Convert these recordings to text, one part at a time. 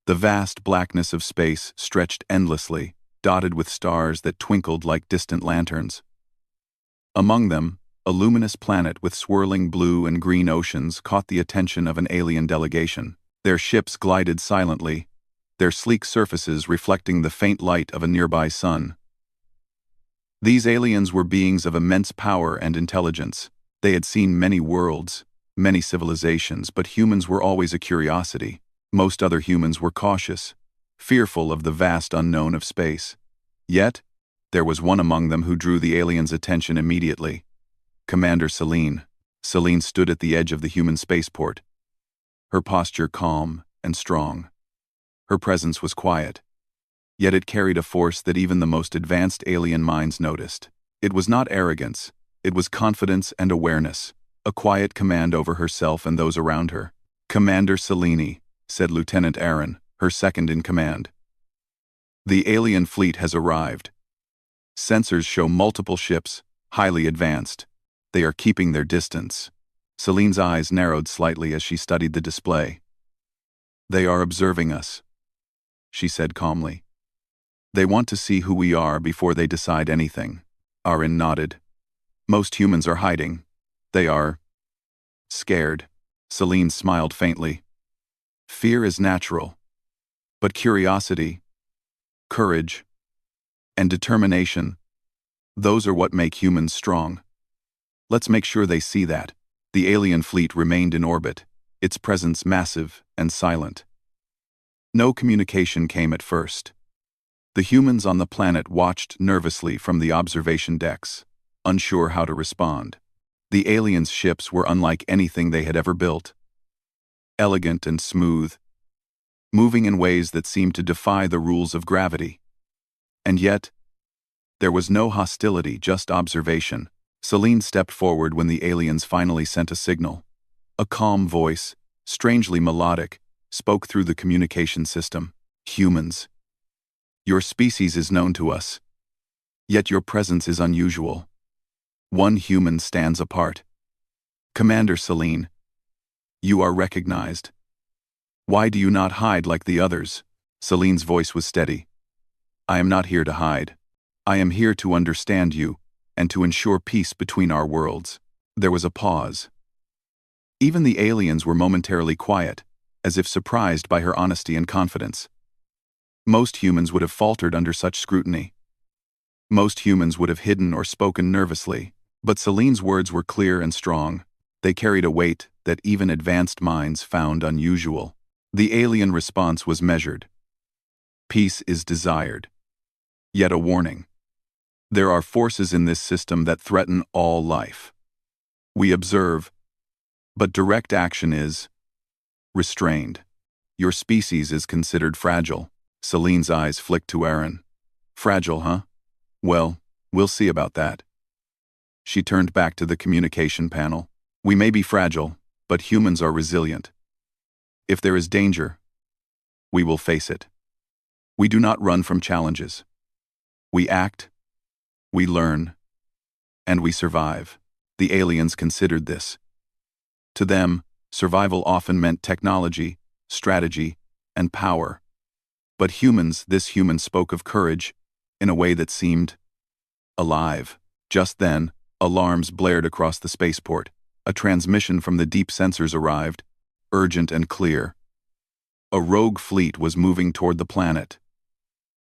The vast blackness of space stretched endlessly, dotted with stars that twinkled like distant lanterns. Among them, a luminous planet with swirling blue and green oceans caught the attention of an alien delegation. Their ships glided silently, their sleek surfaces reflecting the faint light of a nearby sun. These aliens were beings of immense power and intelligence. They had seen many worlds, many civilizations, but humans were always a curiosity. Most other humans were cautious, fearful of the vast unknown of space. Yet, there was one among them who drew the aliens' attention immediately. Commander Selene. Selene stood at the edge of the human spaceport, her posture calm and strong. Her presence was quiet, yet it carried a force that even the most advanced alien minds noticed. It was not arrogance, it was confidence and awareness, a quiet command over herself and those around her. "Commander Selene," said Lieutenant Aaron, her second in command. "The alien fleet has arrived. Sensors show multiple ships, highly advanced. They are keeping their distance." Selene's eyes narrowed slightly as she studied the display. "They are observing us," she said calmly. "They want to see who we are before they decide anything." Aaron nodded. "Most humans are hiding. They are scared." Selene smiled faintly. "Fear is natural. But curiosity, courage, and determination, those are what make humans strong. Let's make sure they see that." The alien fleet remained in orbit, its presence massive and silent. No communication came at first. The humans on the planet watched nervously from the observation decks, unsure how to respond. The aliens' ships were unlike anything they had ever built. Elegant and smooth, moving in ways that seemed to defy the rules of gravity. And yet, there was no hostility, just observation. Selene stepped forward when the aliens finally sent a signal. A calm voice, strangely melodic, spoke through the communication system. "Humans, your species is known to us. Yet your presence is unusual. One human stands apart. Commander Selene, you are recognized. Why do you not hide like the others?" Selene's voice was steady. "I am not here to hide. I am here to understand you, and to ensure peace between our worlds." There was a pause. Even the aliens were momentarily quiet, as if surprised by her honesty and confidence. Most humans would have faltered under such scrutiny. Most humans would have hidden or spoken nervously, but Selene's words were clear and strong. They carried a weight that even advanced minds found unusual. The alien response was measured. "Peace is desired. Yet a warning. There are forces in this system that threaten all life. We observe, but direct action is restrained. Your species is considered fragile." Selene's eyes flicked to Aaron. "Fragile, huh? Well, we'll see about that." She turned back to the communication panel. "We may be fragile, but humans are resilient. If there is danger, we will face it. We do not run from challenges. We act, we learn, and we survive." The aliens considered this. To them, survival often meant technology, strategy, and power. But this human spoke of courage in a way that seemed alive. Just then, alarms blared across the spaceport. A transmission from the deep sensors arrived, urgent and clear. A rogue fleet was moving toward the planet.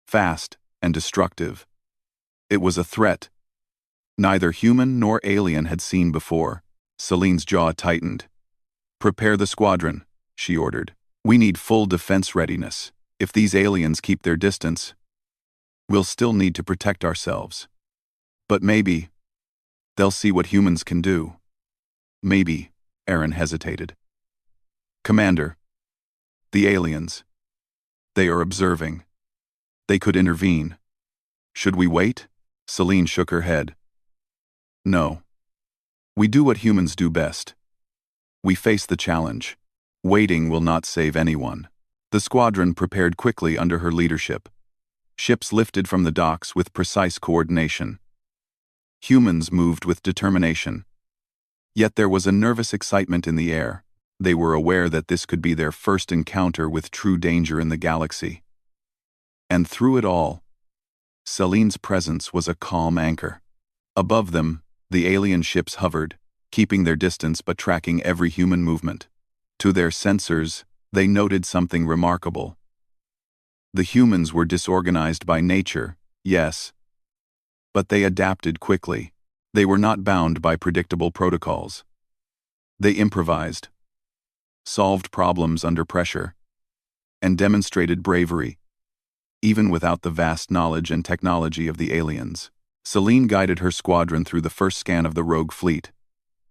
Fast and destructive. It was a threat neither human nor alien had seen before. Selene's jaw tightened. "Prepare the squadron," she ordered. "We need full defense readiness. If these aliens keep their distance, we'll still need to protect ourselves. But maybe they'll see what humans can do." "Maybe," Aaron hesitated. "Commander, the aliens. They are observing. They could intervene. Should we wait?" Selene shook her head. "No. We do what humans do best. We face the challenge. Waiting will not save anyone." The squadron prepared quickly under her leadership. Ships lifted from the docks with precise coordination. Humans moved with determination. Yet there was a nervous excitement in the air. They were aware that this could be their first encounter with true danger in the galaxy. And through it all, Selene's presence was a calm anchor. Above them, the alien ships hovered, keeping their distance but tracking every human movement. To their sensors, they noted something remarkable. The humans were disorganized by nature, yes, but they adapted quickly. They were not bound by predictable protocols. They improvised, solved problems under pressure, and demonstrated bravery, even without the vast knowledge and technology of the aliens. Selene guided her squadron through the first scan of the rogue fleet.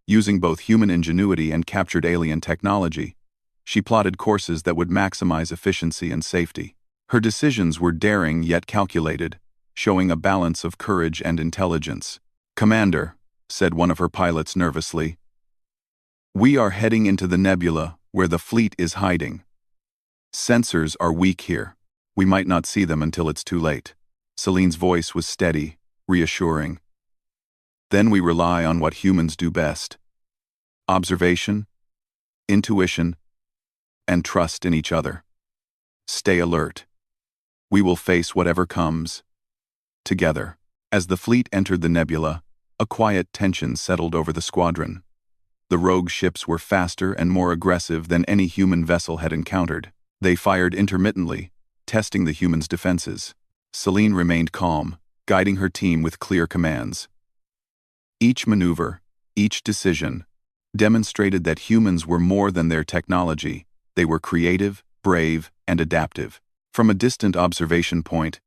Using both human ingenuity and captured alien technology, she plotted courses that would maximize efficiency and safety. Her decisions were daring yet calculated, showing a balance of courage and intelligence. "Commander," said one of her pilots nervously, "we are heading into the nebula where the fleet is hiding. Sensors are weak here. We might not see them until it's too late." Selene's voice was steady, reassuring. "Then we rely on what humans do best: observation, intuition, and trust in each other. Stay alert. We will face whatever comes, together." As the fleet entered the nebula, a quiet tension settled over the squadron. The rogue ships were faster and more aggressive than any human vessel had encountered. They fired intermittently, testing the humans' defenses. Selene remained calm, guiding her team with clear commands. Each maneuver, each decision, demonstrated that humans were more than their technology. They were creative, brave, and adaptive. From a distant observation point,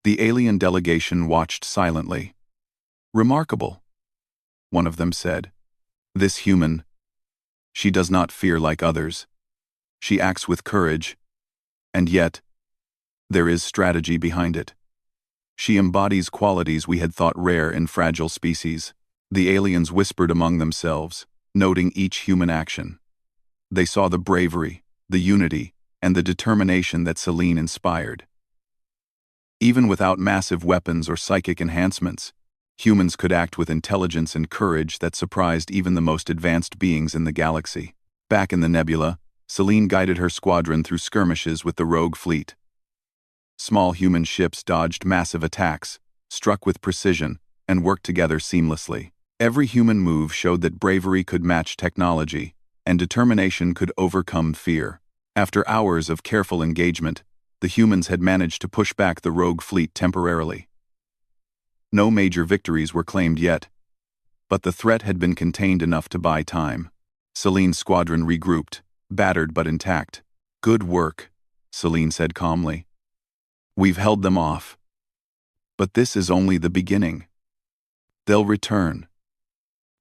the alien delegation watched silently. "Remarkable," one of them said. "This human, she does not fear like others. She acts with courage, and yet, there is strategy behind it. She embodies qualities we had thought rare in fragile species." The aliens whispered among themselves, noting each human action. They saw the bravery, the unity, and the determination that Selene inspired. Even without massive weapons or psychic enhancements, humans could act with intelligence and courage that surprised even the most advanced beings in the galaxy. Back in the nebula, Selene guided her squadron through skirmishes with the rogue fleet. Small human ships dodged massive attacks, struck with precision, and worked together seamlessly. Every human move showed that bravery could match technology, and determination could overcome fear. After hours of careful engagement, the humans had managed to push back the rogue fleet temporarily. No major victories were claimed yet, but the threat had been contained enough to buy time. Selene's squadron regrouped, battered but intact. "Good work," Selene said calmly. "We've held them off. But this is only the beginning. They'll return,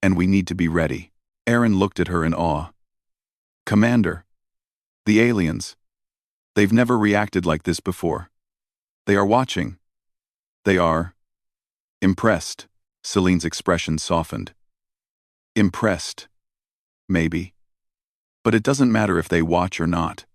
and we need to be ready." Aaron looked at her in awe. "Commander, the aliens, they've never reacted like this before. They are watching. They are impressed." Selene's expression softened. "Impressed, maybe. But it doesn't matter if they watch or not.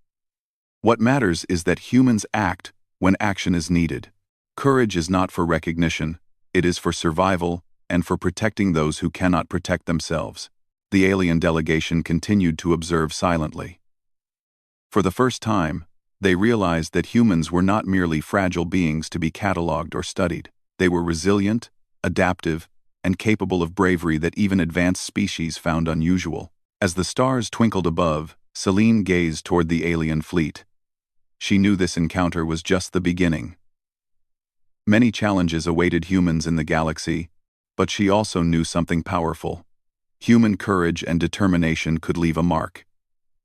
What matters is that humans act when action is needed. Courage is not for recognition, it is for survival and for protecting those who cannot protect themselves." The alien delegation continued to observe silently. For the first time, they realized that humans were not merely fragile beings to be catalogued or studied. They were resilient, adaptive, and capable of bravery that even advanced species found unusual. As the stars twinkled above, Selene gazed toward the alien fleet. She knew this encounter was just the beginning. Many challenges awaited humans in the galaxy, but she also knew something powerful. Human courage and determination could leave a mark,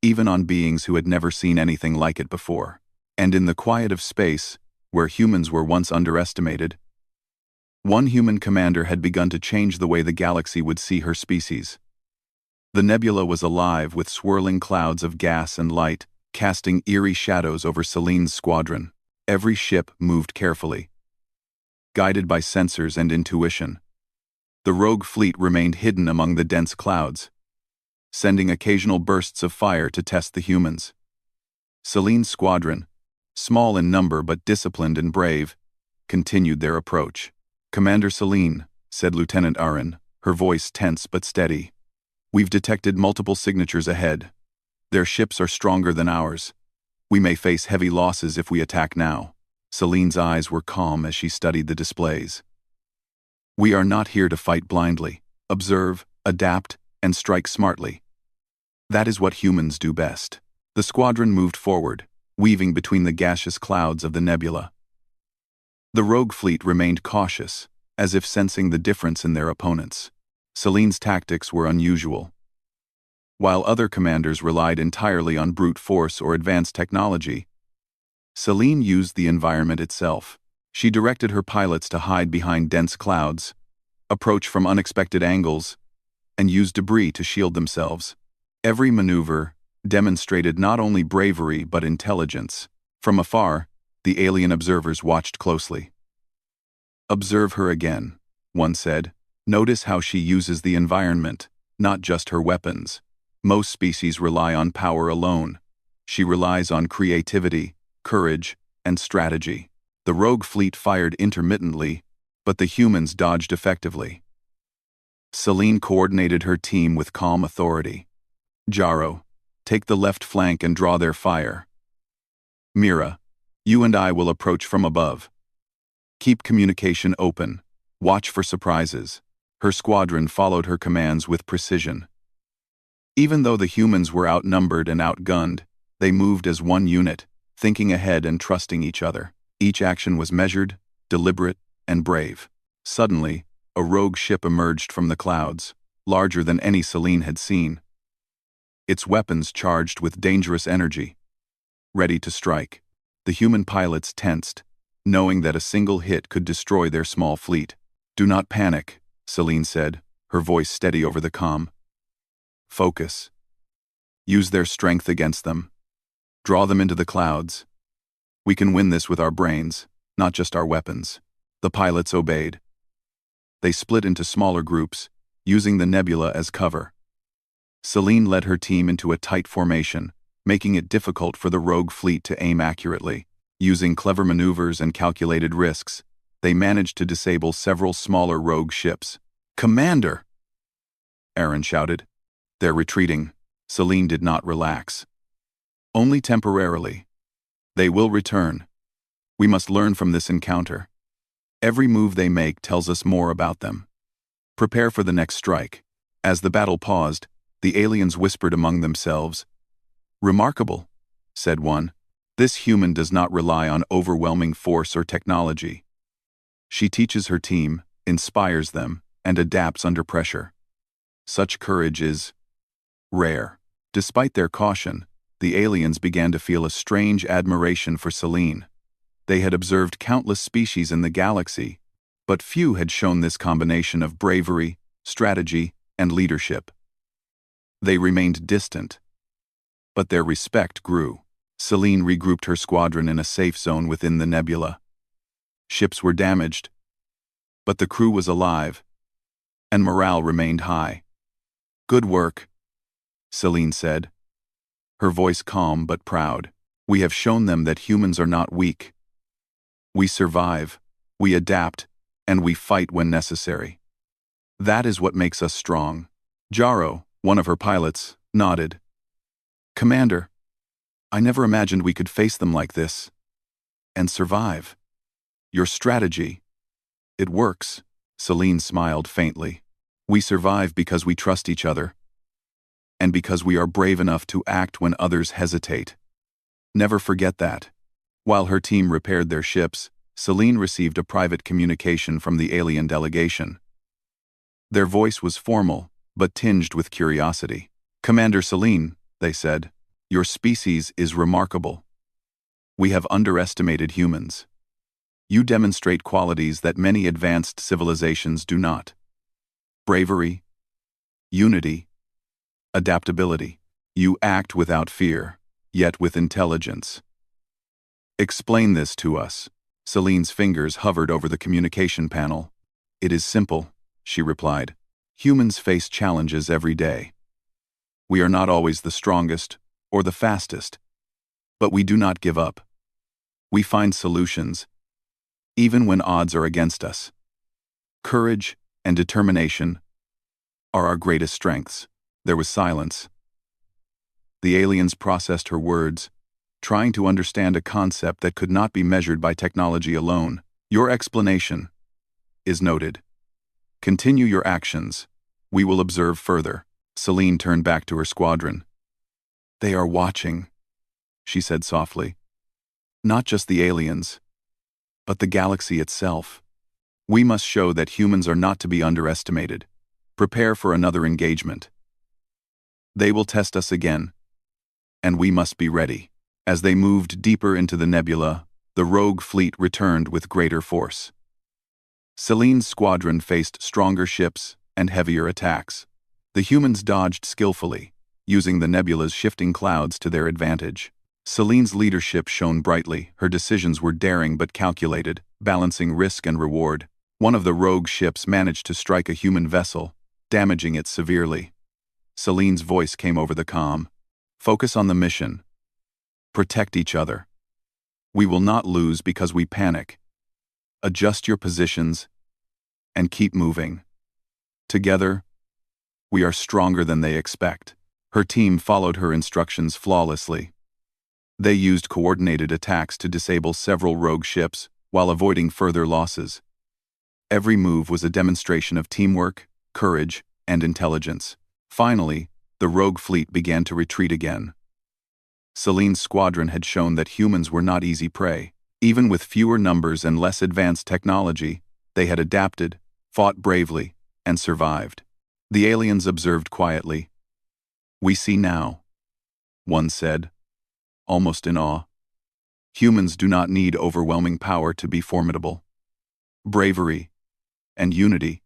even on beings who had never seen anything like it before. And in the quiet of space, where humans were once underestimated, one human commander had begun to change the way the galaxy would see her species. The nebula was alive with swirling clouds of gas and light, casting eerie shadows over Selene's squadron. Every ship moved carefully, guided by sensors and intuition. The rogue fleet remained hidden among the dense clouds, sending occasional bursts of fire to test the humans. Selene's squadron, small in number but disciplined and brave, continued their approach. "Commander Selene," said Lieutenant Aaron, her voice tense but steady, "we've detected multiple signatures ahead, Their ships are stronger than ours. We may face heavy losses if we attack now. Celine's eyes were calm as she studied the displays. We are not here to fight blindly. Observe, adapt, and strike smartly. That is what humans do best. The squadron moved forward, weaving between the gaseous clouds of the nebula. The rogue fleet remained cautious, as if sensing the difference in their opponents. Celine's tactics were unusual. While other commanders relied entirely on brute force or advanced technology, Celine used the environment itself. She directed her pilots to hide behind dense clouds, approach from unexpected angles, and use debris to shield themselves. Every maneuver demonstrated not only bravery but intelligence. From afar, the alien observers watched closely. "Observe her again," one said. "Notice how she uses the environment, not just her weapons. Most species rely on power alone. She relies on creativity, courage, and strategy." The rogue fleet fired intermittently, but the humans dodged effectively. Celine coordinated her team with calm authority. "Jaro, take the left flank and draw their fire. Mira, you and I will approach from above. Keep communication open. Watch for surprises." Her squadron followed her commands with precision. Even though the humans were outnumbered and outgunned, they moved as one unit, thinking ahead and trusting each other. Each action was measured, deliberate, and brave. Suddenly, a rogue ship emerged from the clouds, larger than any Celine had seen. Its weapons charged with dangerous energy. Ready to strike, the human pilots tensed, knowing that a single hit could destroy their small fleet. "Do not panic," Celine said, her voice steady over the comm. "Focus. Use their strength against them. Draw them into the clouds. We can win this with our brains, not just our weapons." The pilots obeyed. They split into smaller groups, using the nebula as cover. Celine led her team into a tight formation, making it difficult for the rogue fleet to aim accurately. Using clever maneuvers and calculated risks, they managed to disable several smaller rogue ships. "Commander!" Aaron shouted. "They're retreating." Celine did not relax. "Only temporarily. They will return. We must learn from this encounter. Every move they make tells us more about them. Prepare for the next strike." As the battle paused, the aliens whispered among themselves. "Remarkable," said one. "This human does not rely on overwhelming force or technology. She teaches her team, inspires them, and adapts under pressure. Such courage is rare." Despite their caution, the aliens began to feel a strange admiration for Celine. They had observed countless species in the galaxy, but few had shown this combination of bravery, strategy, and leadership. They remained distant, but their respect grew. Celine regrouped her squadron in a safe zone within the nebula. Ships were damaged, but the crew was alive, and morale remained high. "Good work," Celine said, her voice calm but proud. "We have shown them that humans are not weak. We survive, we adapt, and we fight when necessary. That is what makes us strong." Jaro, one of her pilots, nodded. "Commander, I never imagined we could face them like this. And survive. Your strategy, it works." Celine smiled faintly. "We survive because we trust each other, and because we are brave enough to act when others hesitate. Never forget that." While her team repaired their ships, Celine received a private communication from the alien delegation. Their voice was formal, but tinged with curiosity. "Commander Celine," they said, "your species is remarkable. We have underestimated humans. You demonstrate qualities that many advanced civilizations do not. Bravery, unity, adaptability. You act without fear, yet with intelligence. Explain this to us." Celine's fingers hovered over the communication panel. "It is simple," she replied. "Humans face challenges every day. We are not always the strongest or the fastest, but we do not give up. We find solutions, even when odds are against us. Courage and determination are our greatest strengths." There was silence. The aliens processed her words, trying to understand a concept that could not be measured by technology alone. Your explanation is noted. Continue your actions. We will observe further. Celine turned back to her squadron. They are watching, she said softly. Not just the aliens, but the galaxy itself. We must show that humans are not to be underestimated. Prepare for another engagement. They will test us again, and we must be ready. As they moved deeper into the nebula, the rogue fleet returned with greater force. Celine's squadron faced stronger ships and heavier attacks. The humans dodged skillfully, using the nebula's shifting clouds to their advantage. Celine's leadership shone brightly. Her decisions were daring but calculated, balancing risk and reward. One of the rogue ships managed to strike a human vessel, damaging it severely. Celine's voice came over the comm. Focus on the mission. Protect each other. We will not lose because we panic. Adjust your positions and keep moving. Together, we are stronger than they expect. Her team followed her instructions flawlessly. They used coordinated attacks to disable several rogue ships while avoiding further losses. Every move was a demonstration of teamwork, courage, and intelligence. Finally, the rogue fleet began to retreat again. Celine's squadron had shown that humans were not easy prey. Even with fewer numbers and less advanced technology, they had adapted, fought bravely, and survived. The aliens observed quietly. We see now, one said, almost in awe. Humans do not need overwhelming power to be formidable. Bravery and unity,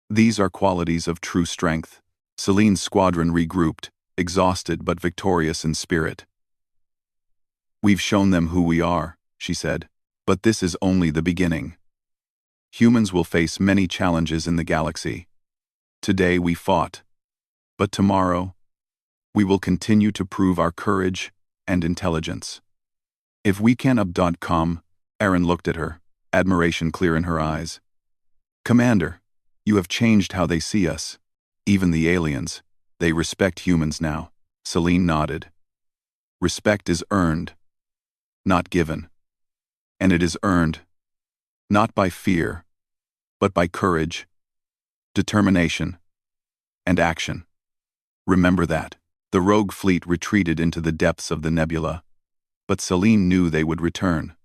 these are qualities of true strength. Celine's squadron regrouped, exhausted but victorious in spirit. We've shown them who we are, she said, but this is only the beginning. Humans will face many challenges in the galaxy. Today we fought, but tomorrow we will continue to prove our courage and intelligence. If we can up.com, Aaron looked at her, admiration clear in her eyes. Commander, you have changed how they see us. Even the aliens, they respect humans now. Celine nodded. Respect is earned, not given. And it is earned, not by fear, but by courage, determination, and action. Remember that. The rogue fleet retreated into the depths of the nebula, but Celine knew they would return.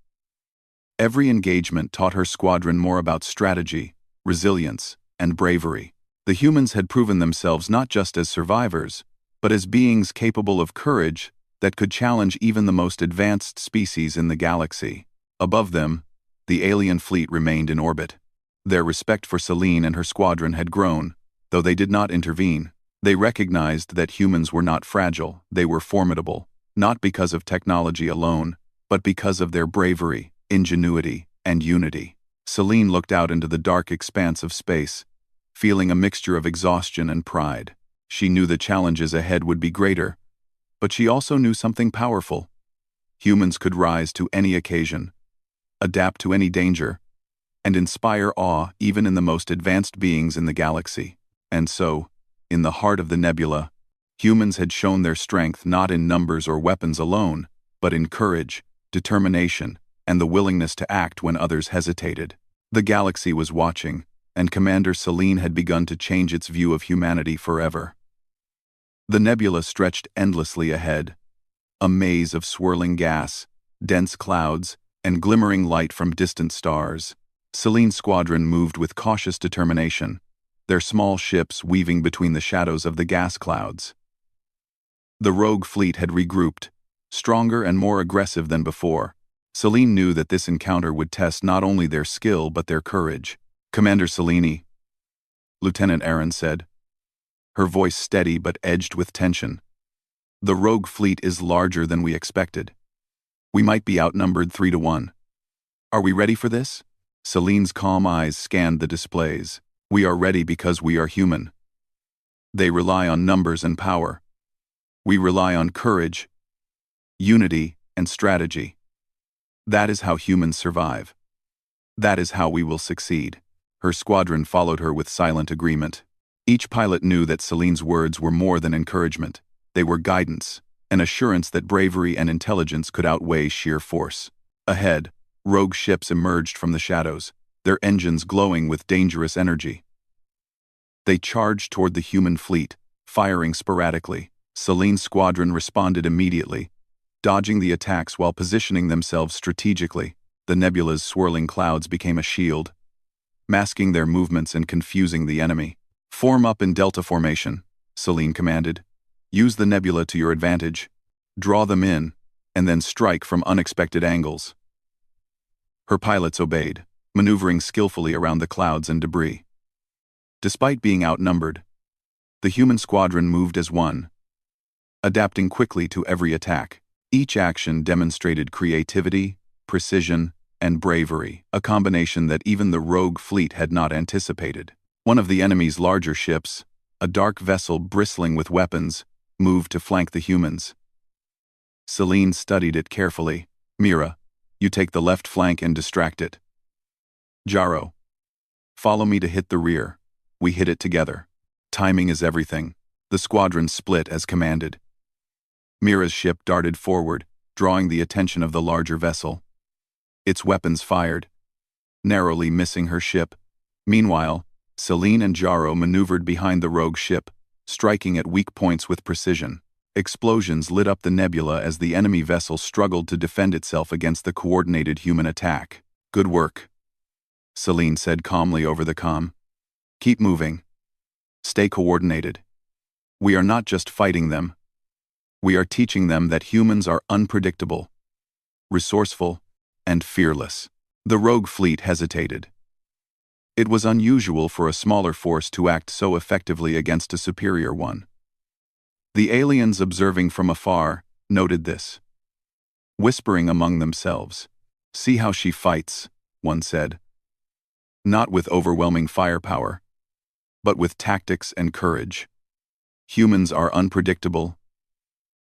Every engagement taught her squadron more about strategy, resilience, and bravery. The humans had proven themselves not just as survivors, but as beings capable of courage that could challenge even the most advanced species in the galaxy. Above them, the alien fleet remained in orbit. Their respect for Celine and her squadron had grown, though they did not intervene. They recognized that humans were not fragile, they were formidable, not because of technology alone, but because of their bravery, ingenuity, and unity. Celine looked out into the dark expanse of space, feeling a mixture of exhaustion and pride. She knew the challenges ahead would be greater, but she also knew something powerful. Humans could rise to any occasion, adapt to any danger, and inspire awe even in the most advanced beings in the galaxy. And so, in the heart of the nebula, humans had shown their strength not in numbers or weapons alone, but in courage, determination, and the willingness to act when others hesitated. The galaxy was watching, and Commander Celine had begun to change its view of humanity forever. The nebula stretched endlessly ahead, a maze of swirling gas, dense clouds, and glimmering light from distant stars. Celine's squadron moved with cautious determination, their small ships weaving between the shadows of the gas clouds. The rogue fleet had regrouped, stronger and more aggressive than before. Celine knew that this encounter would test not only their skill but their courage. Commander Celine, Lieutenant Aaron said, her voice steady but edged with tension. The rogue fleet is larger than we expected. We might be outnumbered 3-1. Are we ready for this? Celine's calm eyes scanned the displays. We are ready because we are human. They rely on numbers and power. We rely on courage, unity, and strategy. That is how humans survive. That is how we will succeed. Her squadron followed her with silent agreement. Each pilot knew that Celine's words were more than encouragement. They were guidance, an assurance that bravery and intelligence could outweigh sheer force. Ahead, rogue ships emerged from the shadows, their engines glowing with dangerous energy. They charged toward the human fleet, firing sporadically. Selene's squadron responded immediately, dodging the attacks while positioning themselves strategically. The nebula's swirling clouds became a shield, masking their movements and confusing the enemy. "Form up in Delta formation," Selene commanded. "Use the nebula to your advantage. Draw them in, and then strike from unexpected angles." Her pilots obeyed, maneuvering skillfully around the clouds and debris. Despite being outnumbered, the human squadron moved as one, adapting quickly to every attack. Each action demonstrated creativity, precision, and bravery, a combination that even the rogue fleet had not anticipated. One of the enemy's larger ships, a dark vessel bristling with weapons, moved to flank the humans. Selene studied it carefully. "Mira, you take the left flank and distract it. Jaro, follow me to hit the rear. We hit it together. Timing is everything." The squadron split as commanded. Mira's ship darted forward, drawing the attention of the larger vessel. Its weapons fired, narrowly missing her ship. Meanwhile, Selene and Jaro maneuvered behind the rogue ship, striking at weak points with precision. Explosions lit up the nebula as the enemy vessel struggled to defend itself against the coordinated human attack. "Good work," Selene said calmly over the comm. "Keep moving. Stay coordinated. We are not just fighting them. We are teaching them that humans are unpredictable, resourceful, and fearless." The rogue fleet hesitated. It was unusual for a smaller force to act so effectively against a superior one. The aliens observing from afar noted this, whispering among themselves. "See how she fights," one said. "Not with overwhelming firepower, but with tactics and courage. Humans are unpredictable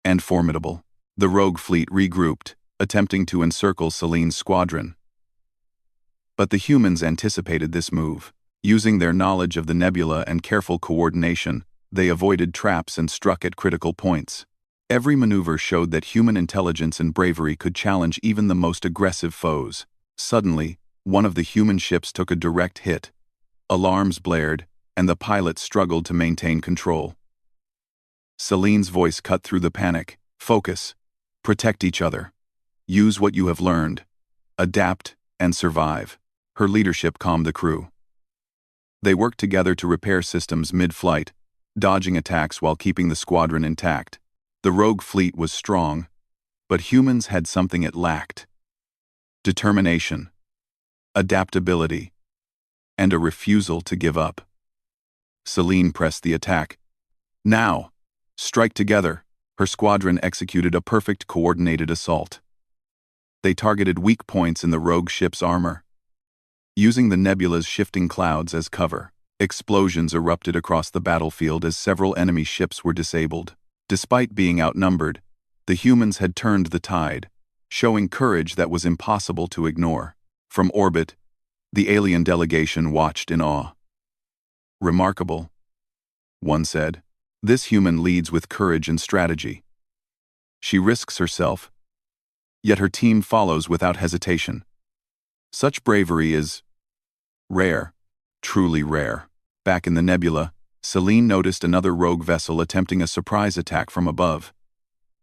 and formidable." The rogue fleet regrouped, attempting to encircle Selene's squadron. But the humans anticipated this move. Using their knowledge of the nebula and careful coordination, they avoided traps and struck at critical points. Every maneuver showed that human intelligence and bravery could challenge even the most aggressive foes. Suddenly, one of the human ships took a direct hit. Alarms blared, and the pilot struggled to maintain control. Selene's voice cut through the panic. "Focus. Protect each other. Use what you have learned. Adapt and survive." Her leadership calmed the crew. They worked together to repair systems mid-flight, dodging attacks while keeping the squadron intact. The rogue fleet was strong, but humans had something it lacked: determination, adaptability, and a refusal to give up. Selene pressed the attack. "Now! Strike together!" Her squadron executed a perfect coordinated assault. They targeted weak points in the rogue ship's armor. Using the nebula's shifting clouds as cover, explosions erupted across the battlefield as several enemy ships were disabled. Despite being outnumbered, the humans had turned the tide, showing courage that was impossible to ignore. From orbit, the alien delegation watched in awe. "Remarkable," one said. "This human leads with courage and strategy. She risks herself, yet her team follows without hesitation. Such bravery is rare, truly rare." Back in the nebula, Selene noticed another rogue vessel attempting a surprise attack from above.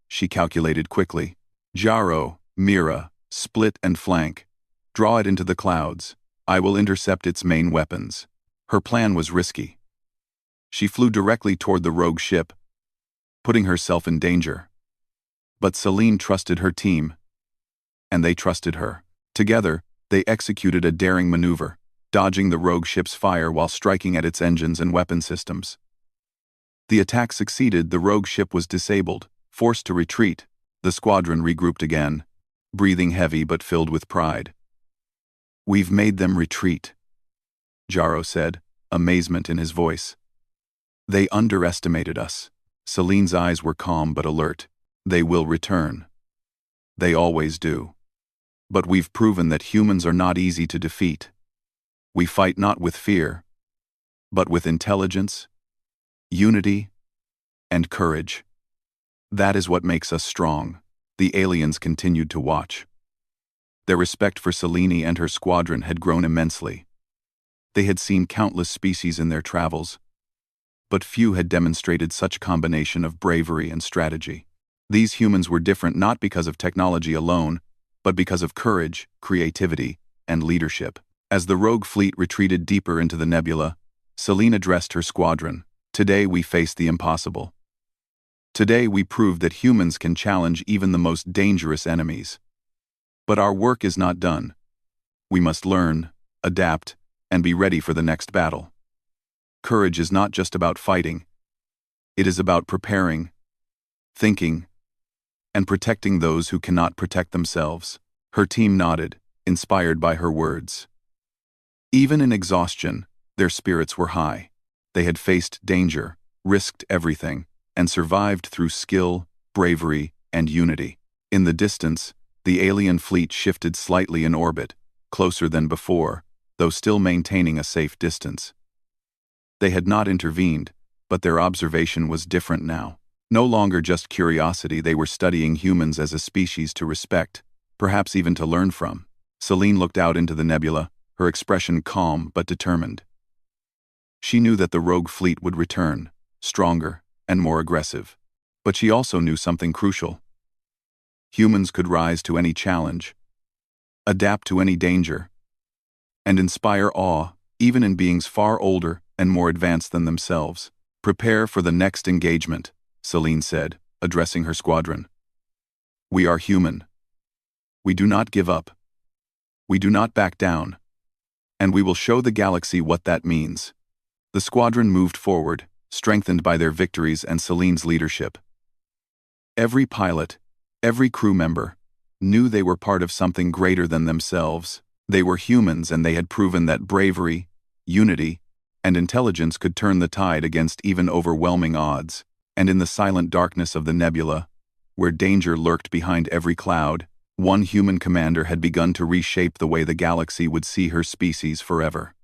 She calculated quickly. "Jaro, Mira, split and flank. Draw it into the clouds. I will intercept its main weapons." Her plan was risky. She flew directly toward the rogue ship, putting herself in danger. But Selene trusted her team, and they trusted her. Together, they executed a daring maneuver, dodging the rogue ship's fire while striking at its engines and weapon systems. The attack succeeded. The rogue ship was disabled, forced to retreat. The squadron regrouped again, breathing heavy but filled with pride. "We've made them retreat," Jaro said, amazement in his voice. "They underestimated us." Selene's eyes were calm but alert. "They will return. They always do. But we've proven that humans are not easy to defeat. We fight not with fear, but with intelligence, unity, and courage." That is what makes us strong. The aliens continued to watch. Their respect for Selene and her squadron had grown immensely. They had seen countless species in their travels, but few had demonstrated such combination of bravery and strategy. These humans were different not because of technology alone, but because of courage, creativity, and leadership. As the rogue fleet retreated deeper into the nebula, Selene addressed her squadron. Today we face the impossible. Today we prove that humans can challenge even the most dangerous enemies. But our work is not done. We must learn, adapt, and be ready for the next battle. Courage is not just about fighting. It is about preparing, thinking, and protecting those who cannot protect themselves. Her team nodded, inspired by her words. Even in exhaustion, their spirits were high. They had faced danger, risked everything, and survived through skill, bravery, and unity. In the distance, the alien fleet shifted slightly in orbit, closer than before, though still maintaining a safe distance. They had not intervened, but their observation was different now. No longer just curiosity, they were studying humans as a species to respect, perhaps even to learn from. Selene looked out into the nebula, her expression calm but determined. She knew that the rogue fleet would return, stronger and more aggressive. But she also knew something crucial. Humans could rise to any challenge, adapt to any danger, and inspire awe even in beings far older and more advanced than themselves. Prepare for the next engagement, Selene said, addressing her squadron. We are human. We do not give up. We do not back down. And we will show the galaxy what that means. The squadron moved forward, strengthened by their victories and Selene's leadership. Every pilot, every crew member, knew they were part of something greater than themselves. They were humans, and they had proven that bravery, unity, and intelligence could turn the tide against even overwhelming odds. And in the silent darkness of the nebula, where danger lurked behind every cloud, one human commander had begun to reshape the way the galaxy would see her species forever.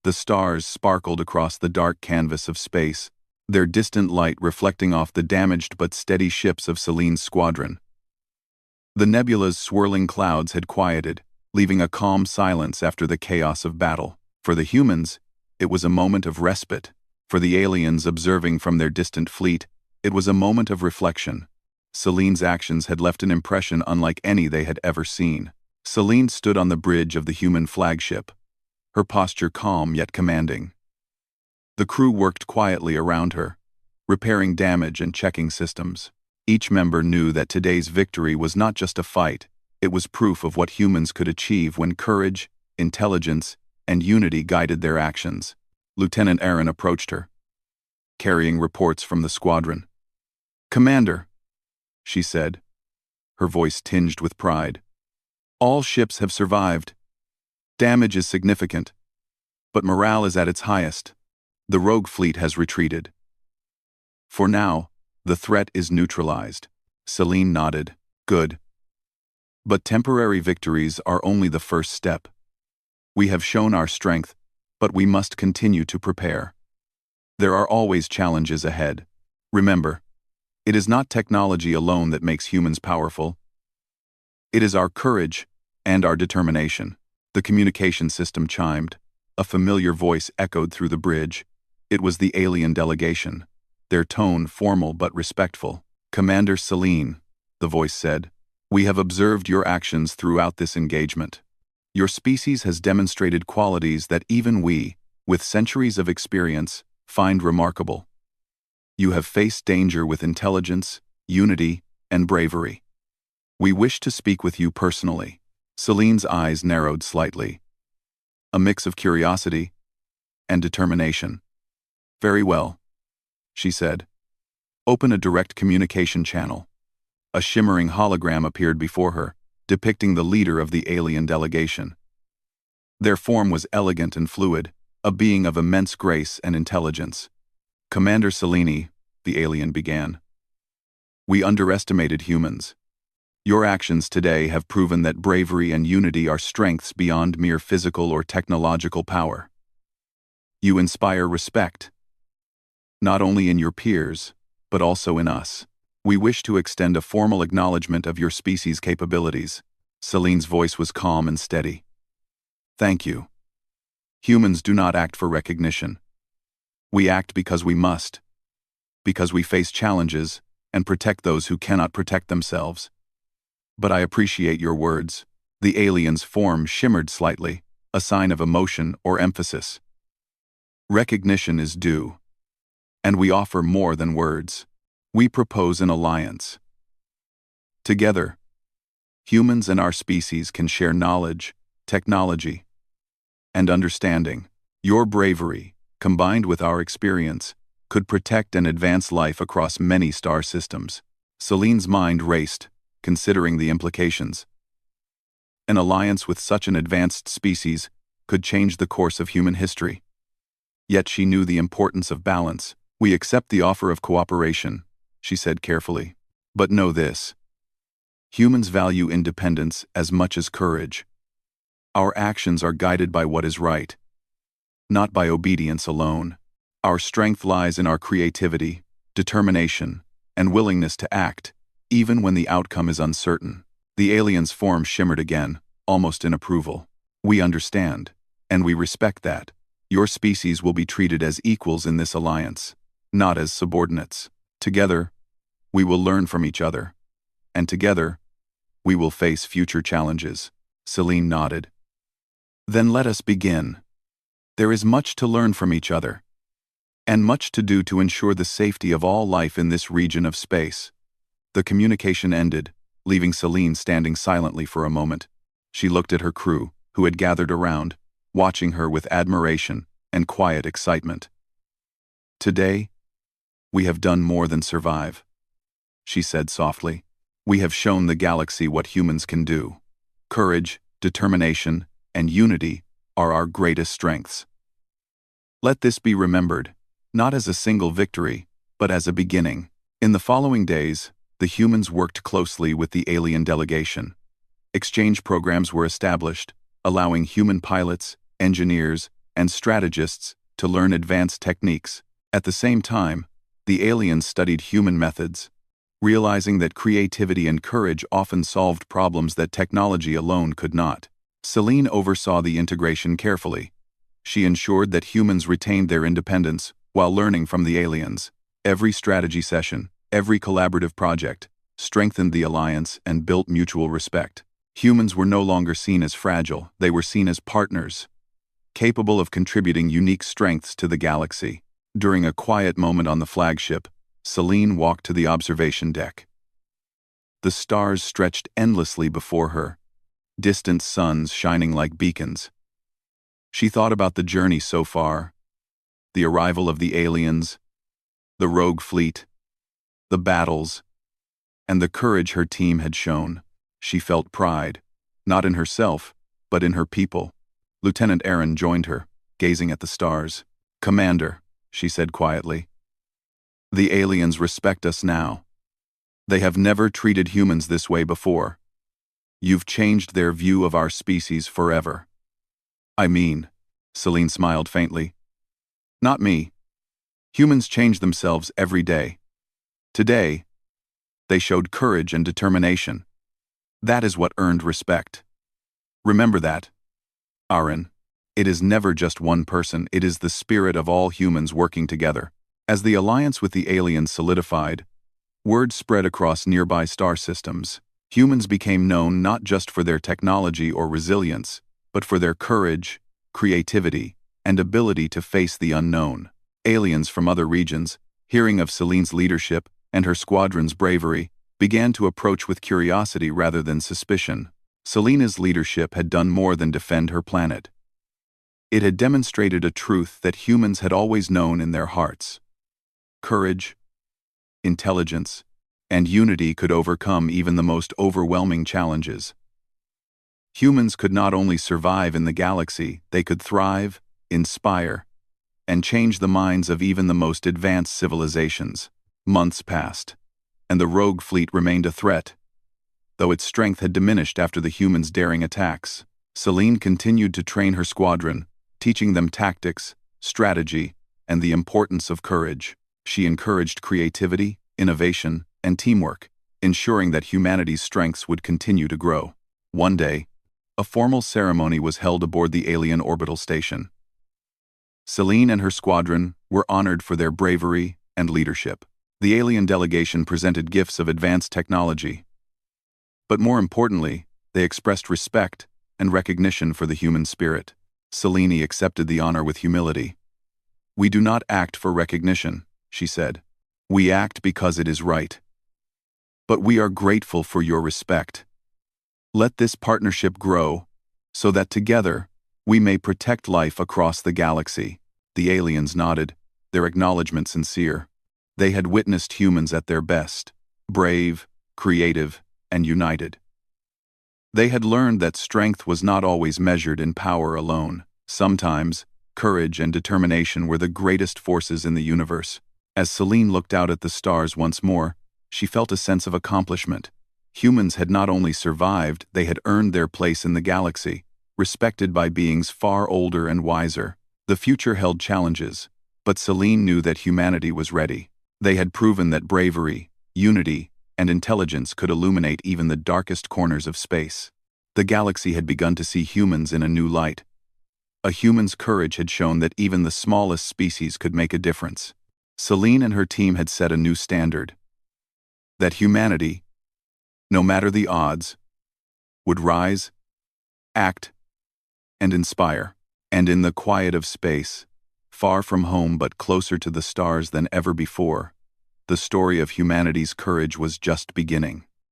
The stars sparkled across the dark canvas of space, their distant light reflecting off the damaged but steady ships of Selene's squadron. The nebula's swirling clouds had quieted, leaving a calm silence after the chaos of battle. For the humans, it was a moment of respite. For the aliens observing from their distant fleet, it was a moment of reflection. Selene's actions had left an impression unlike any they had ever seen. Selene stood on the bridge of the human flagship, her posture calm yet commanding. The crew worked quietly around her, repairing damage and checking systems. Each member knew that today's victory was not just a fight, it was proof of what humans could achieve when courage, intelligence, and unity guided their actions. Lieutenant Aaron approached her, carrying reports from the squadron. "Commander," she said, her voice tinged with pride. "All ships have survived. Damage is significant, but morale is at its highest. The rogue fleet has retreated. For now, the threat is neutralized." Selene nodded. "Good. But temporary victories are only the first step. We have shown our strength, but we must continue to prepare. There are always challenges ahead. Remember, it is not technology alone that makes humans powerful. It is our courage and our determination." The communication system chimed. A familiar voice echoed through the bridge. It was the alien delegation, their tone formal but respectful. "Commander Selene," the voice said, "we have observed your actions throughout this engagement. Your species has demonstrated qualities that even we, with centuries of experience, find remarkable. You have faced danger with intelligence, unity, and bravery. We wish to speak with you personally." Selene's eyes narrowed slightly. A mix of curiosity and determination. "Very well," she said. "Open a direct communication channel." A shimmering hologram appeared before her, depicting the leader of the alien delegation. Their form was elegant and fluid, a being of immense grace and intelligence. "Commander Selene," the alien began, "we underestimated humans. Your actions today have proven that bravery and unity are strengths beyond mere physical or technological power. You inspire respect, not only in your peers, but also in us. We wish to extend a formal acknowledgement of your species' capabilities. Selene's voice was calm and steady. Thank you. Humans do not act for recognition. We act because we must, because we face challenges and protect those who cannot protect themselves. But I appreciate your words. The alien's form shimmered slightly, a sign of emotion or emphasis. Recognition is due. And we offer more than words. We propose an alliance. Together, humans and our species can share knowledge, technology, and understanding. Your bravery, combined with our experience, could protect and advance life across many star systems. Selene's mind raced, considering the implications. An alliance with such an advanced species could change the course of human history. Yet she knew the importance of balance. We accept the offer of cooperation, she said carefully. But know this. Humans value independence as much as courage. Our actions are guided by what is right, not by obedience alone. Our strength lies in our creativity, determination, and willingness to act, even when the outcome is uncertain. The alien's form shimmered again, almost in approval. We understand, and we respect that. Your species will be treated as equals in this alliance, not as subordinates. Together, we will learn from each other, and together, we will face future challenges. Selene nodded. Then let us begin. There is much to learn from each other, and much to do to ensure the safety of all life in this region of space. The communication ended, leaving Selene standing silently for a moment. She looked at her crew, who had gathered around, watching her with admiration and quiet excitement. Today, we have done more than survive, she said softly. We have shown the galaxy what humans can do. Courage, determination, and unity are our greatest strengths. Let this be remembered, not as a single victory, but as a beginning. In the following days, the humans worked closely with the alien delegation. Exchange programs were established, allowing human pilots, engineers, and strategists to learn advanced techniques. At the same time, the aliens studied human methods, realizing that creativity and courage often solved problems that technology alone could not. Selene oversaw the integration carefully. She ensured that humans retained their independence while learning from the aliens. Every strategy session, every collaborative project, strengthened the alliance and built mutual respect. Humans were no longer seen as fragile, they were seen as partners, capable of contributing unique strengths to the galaxy. During a quiet moment on the flagship, Selene walked to the observation deck. The stars stretched endlessly before her, distant suns shining like beacons. She thought about the journey so far, the arrival of the aliens, the rogue fleet, the battles, and the courage her team had shown. She felt pride, not in herself, but in her people. Lieutenant Aaron joined her, gazing at the stars. "Commander," she said quietly, "the aliens respect us now. They have never treated humans this way before. You've changed their view of our species forever." "I mean," Selene smiled faintly, "not me. Humans change themselves every day. Today, they showed courage and determination. That is what earned respect. Remember that, Aaron. It is never just one person, it is the spirit of all humans working together." As the alliance with the aliens solidified, word spread across nearby star systems. Humans became known not just for their technology or resilience, but for their courage, creativity, and ability to face the unknown. Aliens from other regions, hearing of Selene's leadership and her squadron's bravery, began to approach with curiosity rather than suspicion. Selene's leadership had done more than defend her planet. It had demonstrated a truth that humans had always known in their hearts. Courage, intelligence, and unity could overcome even the most overwhelming challenges. Humans could not only survive in the galaxy, they could thrive, inspire, and change the minds of even the most advanced civilizations. Months passed, and the rogue fleet remained a threat. Though its strength had diminished after the humans' daring attacks, Selene continued to train her squadron, teaching them tactics, strategy, and the importance of courage. She encouraged creativity, innovation, and teamwork, ensuring that humanity's strengths would continue to grow. One day, a formal ceremony was held aboard the alien orbital station. Selene and her squadron were honored for their bravery and leadership. The alien delegation presented gifts of advanced technology. But more importantly, they expressed respect and recognition for the human spirit. Selene accepted the honor with humility. "We do not act for recognition," she said. "We act because it is right. But we are grateful for your respect. Let this partnership grow, so that together we may protect life across the galaxy." The aliens nodded, their acknowledgement sincere. They had witnessed humans at their best, brave, creative, and united. They had learned that strength was not always measured in power alone. Sometimes, courage and determination were the greatest forces in the universe. As Selene looked out at the stars once more, she felt a sense of accomplishment. Humans had not only survived, they had earned their place in the galaxy, respected by beings far older and wiser. The future held challenges, but Selene knew that humanity was ready. They had proven that bravery, unity, and intelligence could illuminate even the darkest corners of space. The galaxy had begun to see humans in a new light. A human's courage had shown that even the smallest species could make a difference. Selene and her team had set a new standard. That humanity, no matter the odds, would rise, act, and inspire. And in the quiet of space, far from home but closer to the stars than ever before, the story of humanity's courage was just beginning.